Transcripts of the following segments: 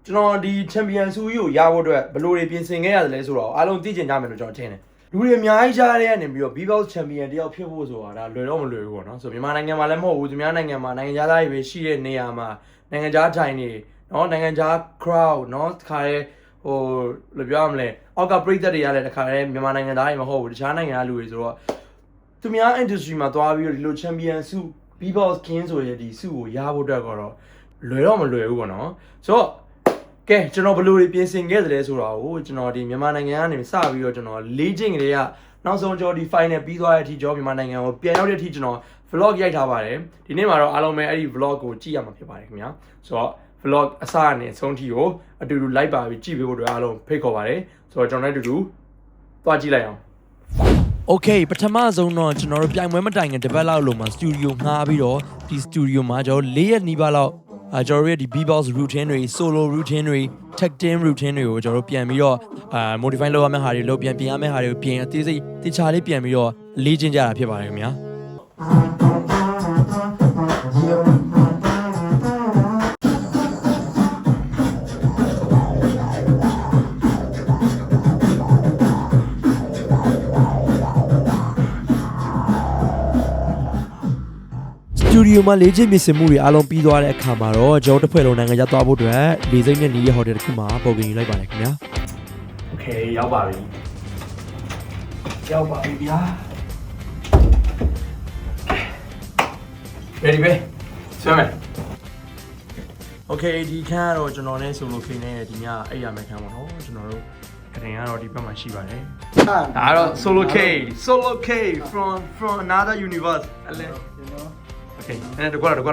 ကျွန်တော်ဒီချန်ပီယံဆုကြီးကိုရဖို့အတွက်ဘယ်လိုတွေပြင်ဆင်ခဲ့ရတယ်လဲဆိုတော့အားလုံးသိချင်ကြမယ်လို့ကျွန်တော်ထင်တယ်လူတွေအများကြီးကြားရတဲ့နေပြီးတော့ B-Box ချန်ပီယံတယောက်ဖြစ်ဖို့ဆိုတာဒါလွယ်တော့မလွယ်ဘူးပေါ့နော်ဆိုမြန်မာနိုင်ငံမှာလည်းမဟုတ်ဘူးသူများနိုင်ငံမှာနိုင်ငံသားတွေပဲရှိတဲ့နေရာမှာနိုင်ငံသားထိုင်နေနော်နိုင်ငံသား crowd နော်တခါရဲဟိုဘယ်လိုပြောရမလဲအောက်ကပရိသတ်တွေရလဲတခါရဲမြန်မာနိုင်ငံသားတွေမဟုတ်ဘူးတခြားနိုင်ငံကလူတွေဆိုတော့သူများ industry မှာသွားပြီးတော့ဒီလို champion ဆု B-Box King ဆိုရဒီဆုကိုရဖို့အတွက်ကတော့လွယ်တော့မလွယ်ဘူးပေါ့နော်ဆိုတော့ကဲကျွန်တော်ဘယ်လိုတွေပြင်ဆင်ခဲ့သလဲဆိုတာကိုကျွန်တော်ဒီမြန်မာနိုင်ငံကနေစပြီးတော့ကျွန်တော်လေ့ကျင့်ကြတဲ့ကနောက်ဆုံးကျွန်တော်ဒီ final ပြီးသွားတဲ့အထိကျွန်တော်မြန်မာနိုင်ငံကိုပြန်ရောက်တဲ့အထိကျွန်တော် vlog ရိုက်ထားပါတယ်ဒီနေ့မှာတော့အားလုံးပဲအဲ့ဒီ vlog ကိုကြည့်ရမှာဖြစ်ပါတယ်ခင်ဗျာဆိုတော့ vlog အစကနေအဆုံးထိကိုအတူတူ like ပါပြီးကြည့်ပေးဖို့အတွက်အားလုံးဖိတ်ခေါ်ပါတယ်ဆိုတော့ကျွန်တော်လည်းအတူတူသွားကြည့်လိုက်အောင် Okay ပထမဆုံးတော့ကျွန်တော်တို့ပြိုင်ပွဲမတိုင်ခင်တစ်ပတ်လောက်လို့မှာစတူဒီယိုငှားပြီးတော့ဒီစတူဒီယိုမှာကျွန်တော်၄ရက်နီးပါးလောက်ကျွန်တော်တို့ရဲ့ဒီ B-Box routine တွေ solo routine တွေ tag team routine တွေကိုကျွန်တော်တို့ပြန်ပြီးတော့modify လုပ်ရမယ့်ဟာတွေလုပ်ပြန်ပြင်ရမယ့်ဟာတွေကိုပြင်အသေးစိတ်တခြားလေးပြန်ပြီးတော့လေ့ကျင့်ကြတာဖြစ်ပါတယ်ခင်ဗျာစတူဒီယိုမှာလေ့ကျင့်ပြင်ဆင်မှုတွေအားလုံးပြီးသွားတဲ့အခါမှာတော့ကျွန်တော်တစ်ဖွဲ့လုံးနိုင်ငံခြားသွားဖို့အတွက်လေစိမ့်နဲ့နီးရဲ့ဟိုတယ်တစ်ခုမှာပုံပြင်ယူလိုက်ပါတယ်ခင်ဗျာ Okay ရောက်ပါပြီဗျာ Ready ပဲဆွဲမယ် Okay ဒီခန်းကတော့ကျွန်တော်နဲ့ဆိုလိုခင်းနေဒီညအဲ့ရမယ့်ခန်းပေါ့နော်ကျွန်တော်တို့ခရင်ကတော့ဒီဘက်မှာရှိပါတယ်ဒါကတော့ solo K from another universe အလဲ Okay အဲ့ဒါတကွာ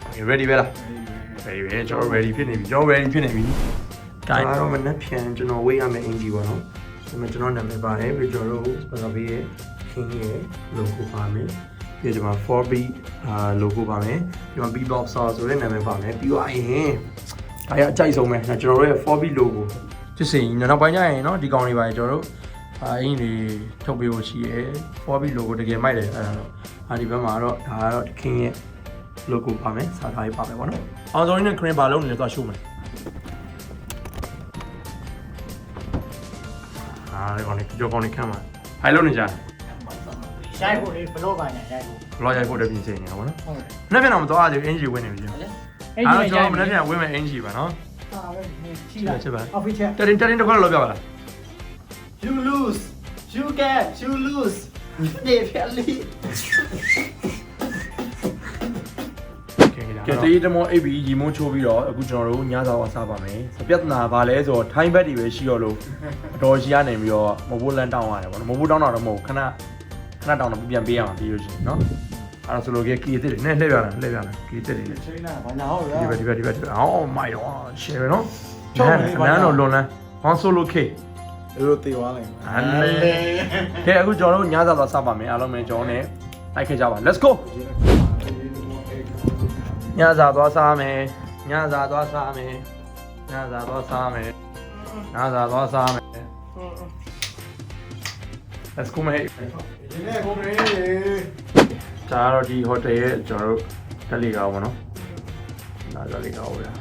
Okay ready ပဲလား ready ပဲကျွန်တော် ready ဖြစ်နေပြီကျွန်တော် ready ဖြစ်နေပြီဒါကတော့မနေ့ပြန်ကျွန်တော်ဝေးရမယ့်အင်ဂျီပေါ့နော်ဒါပေမဲ့ကျွန်တော်နာမည်ပါတယ်ပြီးကျွန်တော်တို့ဘာပဲခင်းရဲ့ logo ပါမယ်ပြီးကျွန်တော် 4beat logo ပါမယ်ပြီးတော့ B-Box ဆိုတဲ့နာမည်ပါမယ်ပြီးတော့ရင်ဒါရအကြိုက်ဆုံးပဲကျွန်တော်တို့ရဲ့ 4beat logo ဖြစ်စီနောက်ပိုင်းကျရင်เนาะဒီကောင်တွေပါကျွန်တော်တို့အင်းတွေထုတ်ပေးဖို့ရှိရဲ 4beat logo တကယ်မိုက်တယ်အဲ့ဒါတော့ဒီဘက်မှာတော့ဒါကတော့ခင်းရဲ့ logo ပါမယ်စာသားရေးပါမယ်ပေါ့နော်အောင်စောင်းနဲ့ခရင်ဘာလုံးနေလဲသွားရှိုးမယ်ဒီကောင်လေးကြောကောင်လေးခမ်းမှာဖိုင်လုံးနေကြရိုက်ဖို့လေဘလော့ကညာရိုက်ဖို့ ဘလော့ရိုက်ဖို့တပြင်ချိန်နေတာပေါ့နော်မနေ့ကတော့မသွားသေးဘူးအင်ဂျီဝင်နေပြီအဲ့တော့ကျွန်တော်မနေ့ကဝင်မယ်အင်ဂျီပါနော်ဟာပဲရှိလားချက်ပါ official တင်တခွက်လောက်ပြပါလား you lose you get you lose နေဖျက်လီကဲတေးတမော AB ရီမိုးချိုးပြီးတော့အခုကျွန်တော်တို့ညစာဝါစားပါမယ်ပြဿနာဘာလဲဆိုတော့ထိုင်းဘက်တွေပဲရှိတော့လို့အတော်ကြီးကနေပြီးတော့မဘိုးလန်တောင်းရတယ်ပေါ့နော်မဘိုးတောင်းတော့မဟုတ်ခဏတောင်းတော့ပြန်ပေးရမှာပြီးလို့ရှိရင်နော်အဲ့ဒါဆိုလို့ကီတစ်တွေနဲ့လှည့်ပြလာကီတစ်တွေနဲ့ ချိန်နာဘာညာဟုတ်လားဒီဘက်အော်မိုက်တော့ရှယ်ပဲနော်နန်းတော့လွန်လန်းဟွန်ဆိုလိုခေတို့တေသွားလိုက်ကဲအခုကျွန်တော်တို့ညစာသွားစားပါမယ်အားလုံးပဲကျွန်တော်နဲ့တိုက်ခဲ့ကြပါ let's go ညစာသွားစားမယ် let's go မေဒီနေ့ကိုမေးဒါတော့ဒီဟိုတယ်ရဲ့ကျွန်တော်တို့တက်လီကောင်းပါနော်ဒါတက်လီကောင်းဗျာ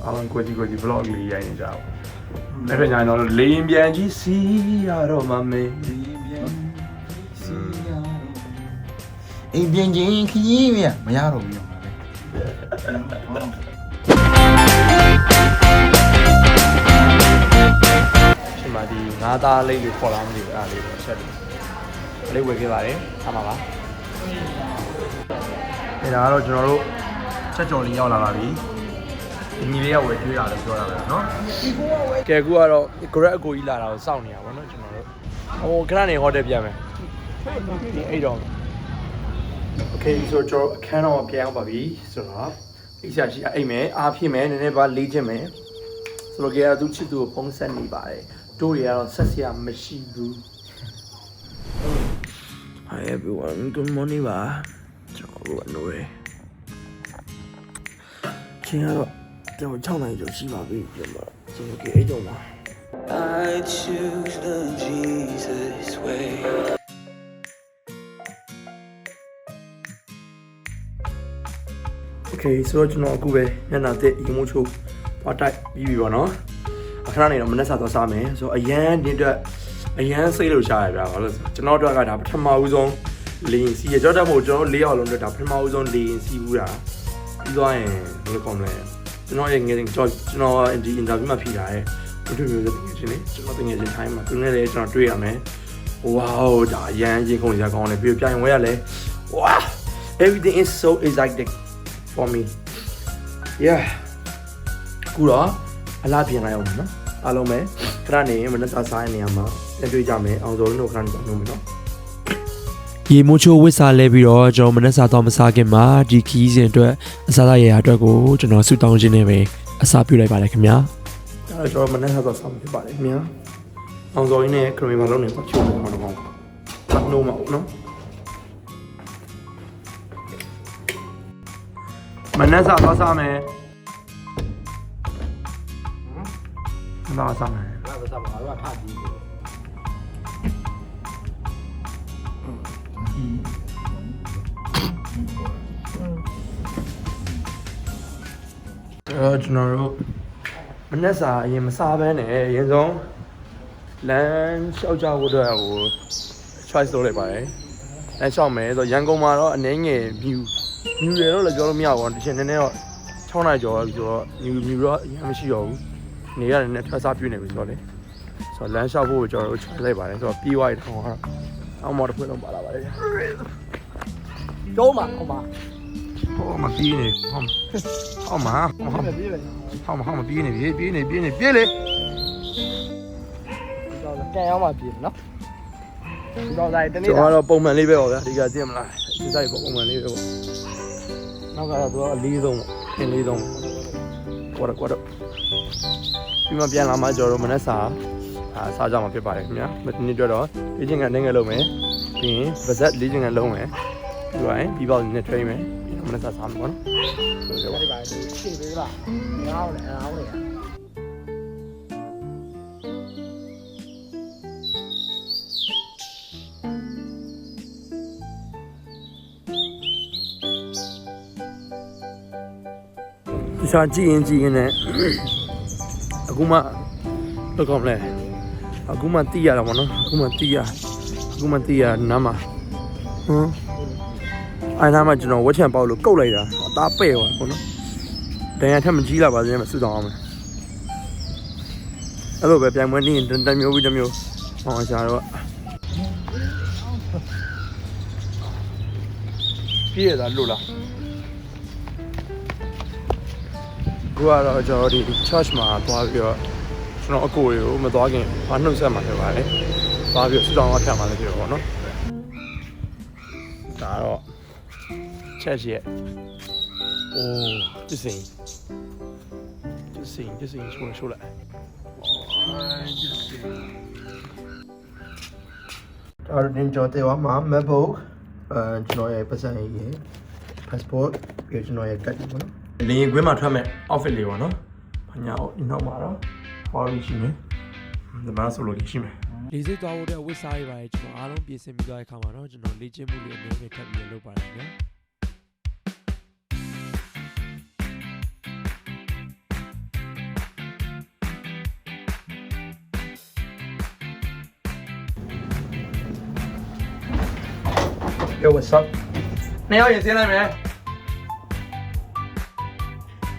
အားလုံးကိုကြီး vlog လေးရိုက်နေကြအောင်လက်ဖက်ညာတော့လေရင်ပြန်ကြီးစီးရတော့မမေးအိမ်ပြန်ချင်းခကြီးမြမရတော့ဘူးရောပါလေရှင်မဒီငါးသားလေးကိုခေါ်လာမလို့အဲ့ဒါလေးကိုဆက်တယ်လေးဝယ်ခဲ့ပါတယ်ထားပါပါအဲ့ဒါကတော့ကျွန်တော်တို့ချက်ကြော်လေးရောက်လာပါပြီဒီညီလေးကဝယ်ကျွေးတာလို့ပြောတာပဲเนาะကဲအခုကတော့ grab အကိုကြီးလာတာကိုစောင့်နေတာဗောနော်ကျွန်တော်တို့ဟိုခဏနေဟိုတယ်ပြန်မယ်ဒီအိတ်တော့Okay ဆိုတော့အခန်းတော့ပြန်အောင်ပါပြီဆိုတော့အိတ်ဆရာရှိအိတ်မယ်အားဖြစ်မယ်နည်းနည်းပါလေးချက်မယ်ဆိုတော့ကြရသူချစ်သူကိုဖုံးဆက်နေပါတယ်တို့တွေကတော့ဆက်စရာမရှိဘူး Hi everyone good morning ပါကျွန်တော်တို့နိုးရချင်းကတော့ကျွန်တော်6နိုင်ကျော်ရှိပါပြီကျွန်တော်ဆိုတော့အိတ်တော့ပါ I choose the Jesus way Okay ဆိုတော့ကျွန်တော်အခုပဲညနာတဲ့ရေမိုးချိုးသွားတိုက်ပြီးပြီပေါ့နော်အခဏနေတော့မနေ့စားသွားစားမယ်ဆိုတော့အရန်ဒီအတွက်အရန်စိတ်လို့ရှားရပြပါလို့ကျွန်တော်တို့ကဒါပထမဦးဆုံးလင်းစီရကြောက်တဲ့မို့ကျွန်တော်၄ယောက်လုံးတို့ဒါပထမဦးဆုံးလင်းစီဘူးတာပြီးသွားရင်ဘယ်လိုကောင်းလဲကျွန်တော်ရဲ့ငယ်စဉ်ကျွန်တော်ဒီ interview မှာဖြေတာရဲ့ဘယ်လိုမျိုးလဲတကယ်ချင်းလေကျွန်တော်တကယ်ချင်း time မှာသူနဲ့လည်းကျွန်တော်တွေ့ရမယ်ဝေါဒါအရန်ရင်ခုန်ရကောင်းတယ်ပြီးပြိုင်ဝဲရလဲဝါ everything is so exciting for me yeah ကူတော့အလားပြင်လိုက်အောင်နော်အားလုံးပဲခဏနေမနေ့စားစားနေရမှာပြန်တွေ့ကြမယ်အောင်စောတို့ခဏနေတော့မယ်နော် ရေမိုးချိုးဝစ်စားလဲပြီးတော့ကျွန်တော်မနှက်စားတော့မစားခင်မှာဒီခီးစဉ်အတွက်အစားအစာရအတွက်ကိုကျွန်တော်ဆူတောင်းခြင်းနဲ့ပဲအစားပြုလိုက်ပါတယ်ခင်ဗျာ အဲ့တော့ကျွန်တော်မနေ့စားတော့စားမှာဖြစ်ပါတယ်ခင်ဗျာအောင်စောရင်းနဲ့ခရီးမလုံးနေပါချိုးနေအောင်တော့ဖတ်လို့မဟုတ်နော်မနေ့စားတော့စားမယ်နားစားမယ် ဘာသာဘာလို့ထားပြီး ကျွန်တော်တို့မနေ့စာအရင်မစားဘဲနဲ့အရင်ဆုံးလမ်းလျှောက်ကြဖို့အတွက်ဟို choice လုပ်လိုက်ပါတယ်လမ်းလျှောက်မယ်ဆိုတော့ရန်ကုန်မှာတော့အနေငယ် view တွေတော့လည်းပြောလို့မရဘူးတချင်နည်းနည်းတော့6နိုင်ကျော်ပြီဆိုတော့ view တော့အရင်မရှိတော့ဘူးနေရတယ်နဲ့ထွက်စားပြနေပြီဆိုတော့လေဆိုတော့လမ်းလျှောက်ဖို့ကျွန်တော်တို့ choice လိုက်ပါတယ်ဆိုတော့ပြီးသွားပြီတော့အောက်မော်တစ်ခွေလုံးပါလာပါတယ် ကျုံးမှာဟောမှာ ဟောမပြီးနေဟောမဟောမ ပြေးပဲ ဟောမပြီးနေပြေးလေ တော့ပြန်ရောက်မှပြေးနော်ဒီတော့ဒါတနေ့ ကျွန်တော်ကတော့ပုံမှန်လေးပဲပေါ့ဗျာဒီကသိရမလားဒီဆိုင်ပုံမှန်လေးပဲပေါ့နောက်ကတော့သူကအလေးဆုံးပေါ့အင်းလေးဆုံးကွာတော့ဒီမှာပြန်လာမှကျွန်တော်တို့မနေ့စာစားကြမှာဖြစ်ပါတယ်ခင်ဗျာမနေ့တွေ့တော့လေ့ကျင့်ခန်းနေငယ်လုံးမယ်ပြီးရင်ဗဇက်လေ့ကျင့်ခန်းလုံးမယ်ပြီးတော့ပြီးပေါင်းနဲ့ train မယ်ပြီးတော့မနေ့စာစားမှာပေါ့နော်ဆိုတော့ ဒီပါရှင်းပေးပါငါ့ကိုလည်းအားအောင်လေ တခြားကြည့်ရင်နဲ့အခုမှလောက်ကောင်းလဲအခုမှတီးရတာပေါ့နော်အခုမှတီးရနားမှာအဲ့နားမှာကျွန်တော်ဝက်ချံပေါက်လို့ကုတ်လိုက်တာအသားပဲ့သွားပေါ့နော်ဒဏ်ရာထက်မကြီးလာပါစေနဲ့ဆူတောင်းအောင်မယ်အဲ့လိုပဲပြန်မွေးနေတမျိုးပြီးတမျိုးဟောရှာတော့ပြည့်ရတာလို့လားခုကတော့ကျွန်တော်ဒီ church မှာသွားပြီးတော့ကျွန်တော်အကိုတွေကိုမသွားခင်ဘာနှုတ်ဆက်မှာဖြစ်ပါလေသွားပြီးဆူတောင်းတော့ထပ်မှာလည်းဖြစ်တော့ပေါ့နော်ဒါတော့ church ရဲ့အိုးဒီစိန်ချိုးလိုက်ဒါတော့တင်ကြောတဲ့မှာ MacBook ကျွန်တော်ရဲ့ပတ်စံရေး passport ပြီးကျွန်တော်ရဲ့ card ပေါ့နော်လင်းကွင်းမှာထွက်မဲ့ outfit လေးပေါ့နော်။ဘာညာအောင်နောက်မှာတော့ဟောလို့ရှိမယ်။ဒီမှာဆိုလို့ရှိမယ် လေစိတ်သွားဖို့တဲ့ဝစ်စားရပါတယ်ကျွန်တော်အားလုံးပြင်ဆင်ပြီးသွားတဲ့အခါမှာတော့ကျွန်တော်လေ့ကျင့်မှုလေးအများကြီးထပ်ပြီးလုပ်ပါတယ်ခင်ဗျာ Yo what's up နှစ်ယောက်ရင်ဆင်းလိုက်မယ်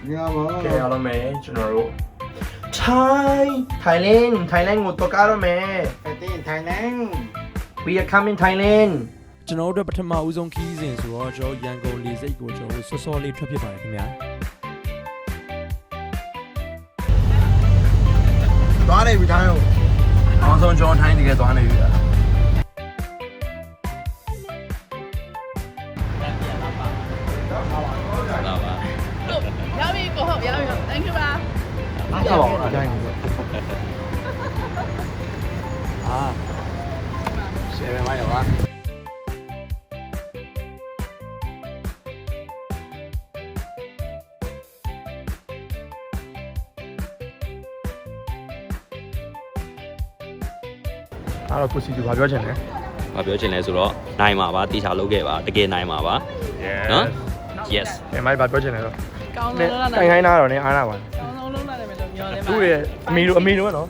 你好吗？ ကဲအားလုံးပဲကျွန်တော်တို့ Thailand ကိုတော့ကားရမယ် တင်ထိုင်နေ We are coming Thailand ကျွန်တော်တို့ပထမဦးဆုံးခီးစဉ်ဆိုတော့ကျွန်တော်ရန်ကုန်လေစိတ်ကိုကျွန်တော်စောစောလေးထွက်ဖြစ်ပါတယ်ခင်ဗျာ သွားနေပြီတိုင်းအောင် အောင်ဆုံးကျွန်တော်ထိုင်းတကယ်သွားနေပြီလား ရပြီကိုဟုတ်ရပြီ thank you ပါ အားပါအောင်တိုင်းနေရှယ်မယ်မရောပါ အဲ့တော့ကိုစီကဘာပြောချင်လဲ ။ဘာပြောချင်လဲဆိုတော့နိုင်မှာပါတေချာလုပ်ခဲ့ပါတကယ်နိုင်မှာပါ။နော်။ရ Yes အဲမိုက်ပါပြောချင်တယ်တော့ ကောင်းဆုံးလုံးလာ တိုင်ခိုင်းတာတော့နင်းအားနာပါ ကောင်းဆုံးလုံးလာတယ်မယ်လို့ပြောတယ် သူ့ရဲ့အမေတို့ကနော်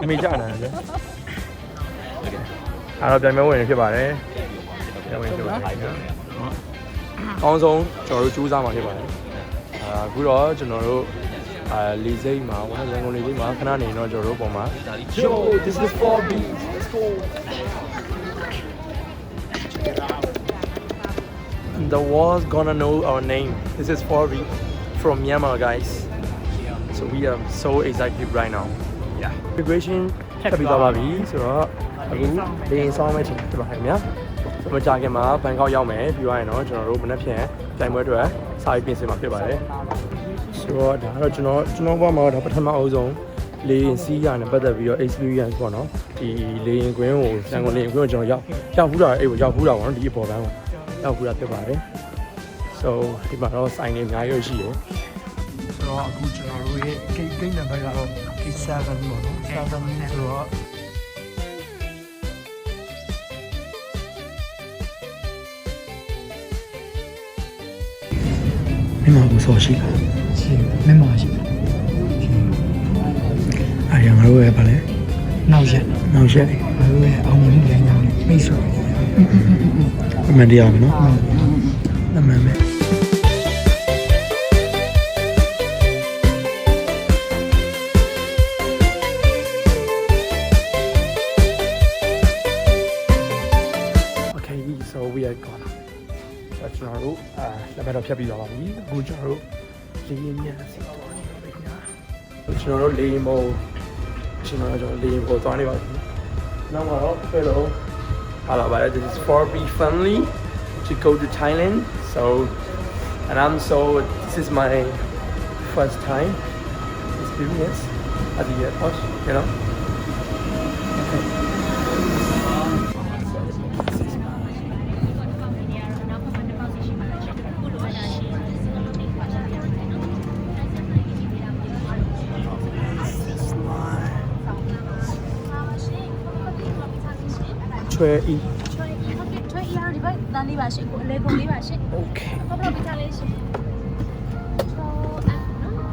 အမေကြာနေတယ်အဲ့တော့ပြန်မဲဝင်ဖြစ်ပါတယ်ပြန်ဝင်ဖြစ်ပါတယ်ကောင်းဆုံးကျွန်တော်တို့ကြိုးစားမှာဖြစ်ပါတယ်အခုတော့ကျွန်တော်တို့လီစိတ်မှာရန်ကုန်လီစိတ်မှာခဏနေတော့ကျွန်တော်တို့ပုံမှာ Yo this is 4B let's go the world's gonna know our name this is 4B from Myanmar guys so we are so excited right now yeah immigration ထပ်ပြီးသွားပါပြီဆိုတော့အခုလေရင်ဆောင်မဲ့ချိန်ဖြစ်ပါခင်ဗျာမကြခင်မှာဘန်ကောက်ရောက်မယ်ပြီးသွားရင်တော့ကျွန်တော်တို့မနေ့ဖြန်ပြိုင်ပွဲတွေစာရေးပြင်ဆင်မှာဖြစ်ပါတယ်ဆိုတော့ဒါတော့ကျွန်တော်ဘာမှတော့ပထမအဦးဆုံးလေရင်စီးရနဲ့ပတ်သက်ပြီးတော့ experience ပေါ့နော်ဒီလေရင်ကွင်းကိုရန်ကုန်လေရင်ကွင်းကိုကျွန်တော်ရောက်ဖူးတာအဲ့ကိုရောက်ဖူးတာပေါ့နော်ဒီအပေါ်ဘန်းကိုရောက်ဖူးတာဖြစ်ပါတယ် so ဒီမှာတော့ဆိုင်နေအများကြီးရှိတယ်ဆိုတော့အခုကျွန်တော်တို့ရဲ့ gate number ကတော့ gate 7ပေါ့နော်7ဆိုတော့မြန်မာကိုစောရှိလားရှိမြန်မာရှိအားရငါတို့ရဲ့ဗာလဲနောက်ရက်ငါတို့ရဲ့အောင်မြင်မှုလမ်းကြောင်းနဲ့မိတ်ဆွေအမှန်တရားပဲနော်အမှန်ပဲso we are gone ကျွန်တော်တို့လက်ဘက်တော့ဖြတ်ပြီးသွားပါပြီအခုကျွန်တော်တို့လေရင်မြန်စီတော့နေပါပြီညာကျွန်တော်တို့လေရင်ပေါ်သွားနေပါပြီနောက်မှာတော့ hello hello this is 4B family to go to Thailand so and this is my first time experience at the airport you know Tray in. Tray in ဒီဘက်တန်းလေးပါရှင်ကိုအလဲကုန်လေးပါရှင် Okay. ဟုတ်ပါပြီထားလေးရှင်နော်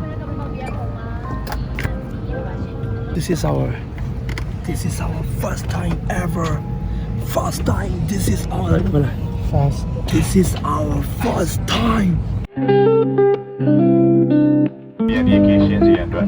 ဘယ်ကတော့ပြရအောင်ပါ This is our first time ever. First time. This is our first time. ပြန်ပြေးကင်းရှင်းစေရအတွက်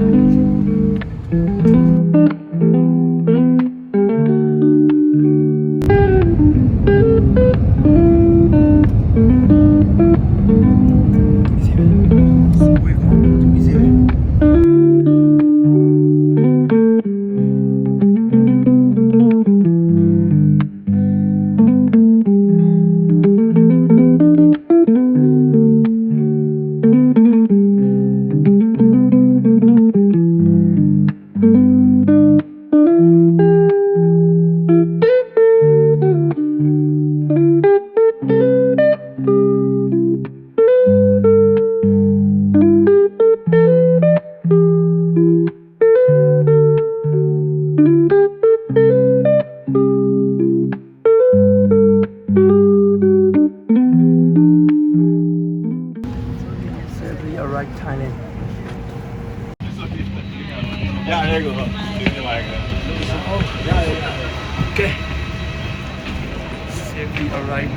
Alright, Thailand. ရတယ်ကိုဟုတ်ဒီနေ့ပါက Okay. Safely alright.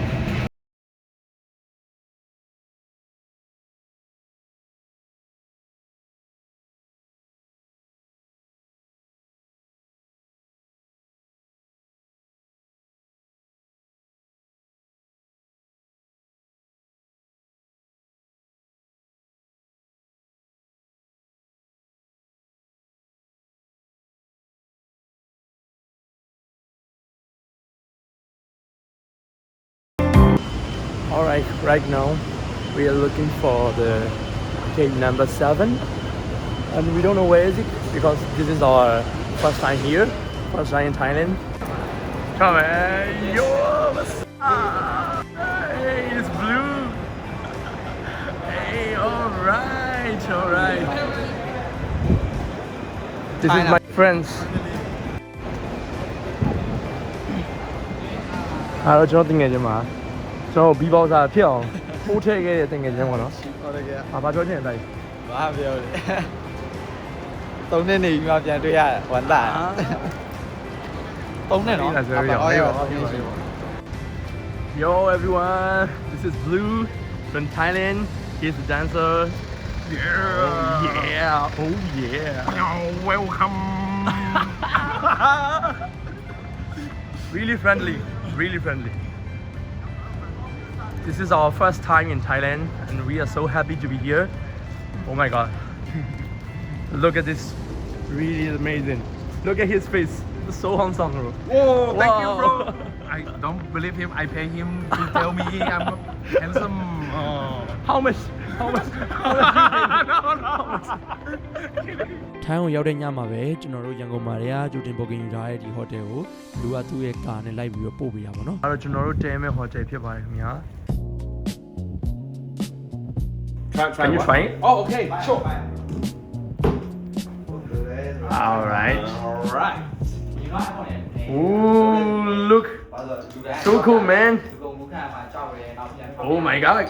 Alright, right now we are looking for the gate number 7 and we don't know where is it because this is our first time here, first time in Thailand. Come on, yo, what's up? Hey, it's blue. Hey, alright. This is my friends. Hello, ကျွန်တော်တင်ငယ်ချင်းပါကျွန်တော်ဘီဘောက်စာဖြစ်အောင် ထိုးထည့်ခဲ့တဲ့တင်ငယ်ချင်းပေါ့နော် ဟုတ်တယ်ကဲ ဘာပြောချင်တိုင်း ဘာပြောလဲသုံးနှစ်နေပြီးမှပြန်တွေ့ရဝမ်းသာသုံးနှစ်နော် Yo everyone, this is Blue from Thailand. He's the dancer. Yeah. Yeah. Oh yeah. Welcome. Really friendly. Really friendly. This is our first time in Thailand and we are so happy to be here. Oh my god. Look at this. Really amazing. Look at his face. It's so handsome, bro. Whoa, thank you, bro. Wow. I don't believe him. I pay him to tell me I'm handsome. How much? How much? How much? ။ထိုင်းကိုရောက်တဲ့ညမှာပဲကျွန်တော်တို့ရန်ကုန်မှာတည်းကဂျူတင်ဘုတ်ကင်ယူထားတဲ့ဒီဟိုတယ်ကိုလူကသူ့ရဲ့ကာနဲ့လိုက်ပြီးတော့ပို့ပေးတာပေါ့နော်။ အဲ့တော့ကျွန်တော်တို့တဲမဲ့ဟိုတယ်ဖြစ်ပါတယ်ခင်ဗျာ Can you try it? Oh, okay, sure. All right. Alright Ooh, look. So cool, man. Oh my god.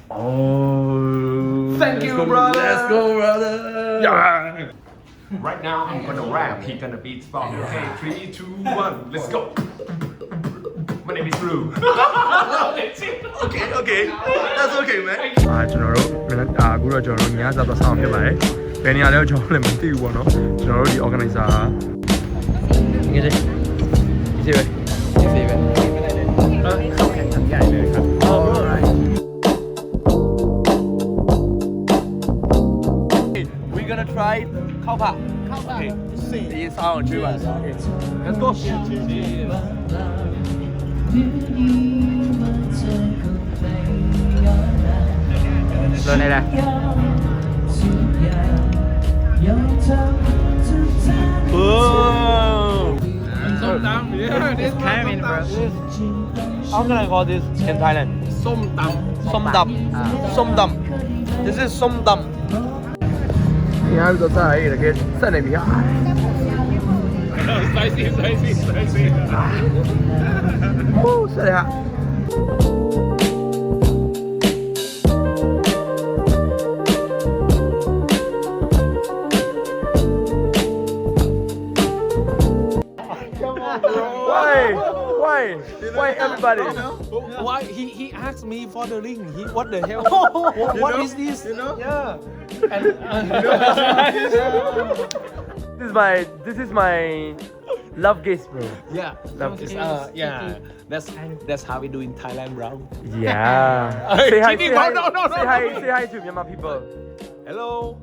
Oh. Thank you, brother. Let's go, brother. Yeah. Right now, I'm gonna rap. He gonna beat spot. Okay, 3, 2, 1, let's go. My name is Blue. Okay, okay. That's okay, man. ကျွန်တော်တို့အခုတော့ကျွန်တော်တို့ညစားတော့ဆောင်ဖြစ်ပါတယ်။ဘယ်နေရာလဲကျွန်တော်လည်းမသိဘူးပေါ့နော်။ကျွန်တော်တို့ဒီ organizer ငယ်ချင်းဒီစေပဲ ဒီစေပဲဟုတ်ကဲ့တန်ကြိုင်လေครับ Alright. We're gonna try ข้าวผัด Okay. See sound 3 1 Okay. Let's go. Lên đây đây. Oh. Yeah, this coming bro How can I call this in Thailand? Som tam. Som dum. Som dum. This is som dum. Yeah, I'm so sorry. Okay, send it here. Spicy, spicy, spicy. Woo, send it here. Why everybody? Why he asked me for the ring? What the hell? What is this? you know Yeah. This is my love gift, bro. Yeah. Love gift. Yeah. That's how we do in Thailand, bro. Yeah. Say hi. Kidding, Say hi. bro. No. Say hi. Say hi to Myanmar people. Hello.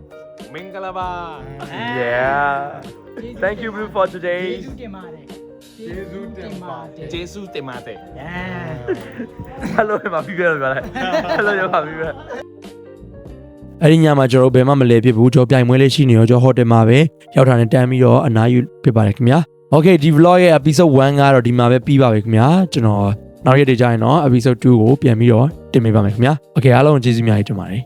Mingalaba. Yeah. Thank you, Blue, for today. Jesu temate. Hello, Myanmar people. Hello, Myanmar people. အဲ့ဒီညမှာကျွန်တော်တို့ဘယ်မှမလဲဖြစ်ဘူးကျွန်တော်ပြိုင်ပွဲလေးရှိနေရောကျွန်တော်ဟိုတယ်မှာပဲရောက်တာနဲ့တန်းပြီးတော့အနားယူဖြစ်ပါတယ်ခင်ဗျာ Okay ဒီ vlog ရဲ့ episode 1ကတော့ဒီမှာပဲပြီးပါပြီခင်ဗျာကျွန်တော်နောက်ရက်တွေကျရင်တော့ episode 2ကိုပြန်ပြီးတော့တင်ပေးပါမယ်ခင်ဗျာ Okay အားလုံးကျေးဇူးများကြီးတင်ပါတယ်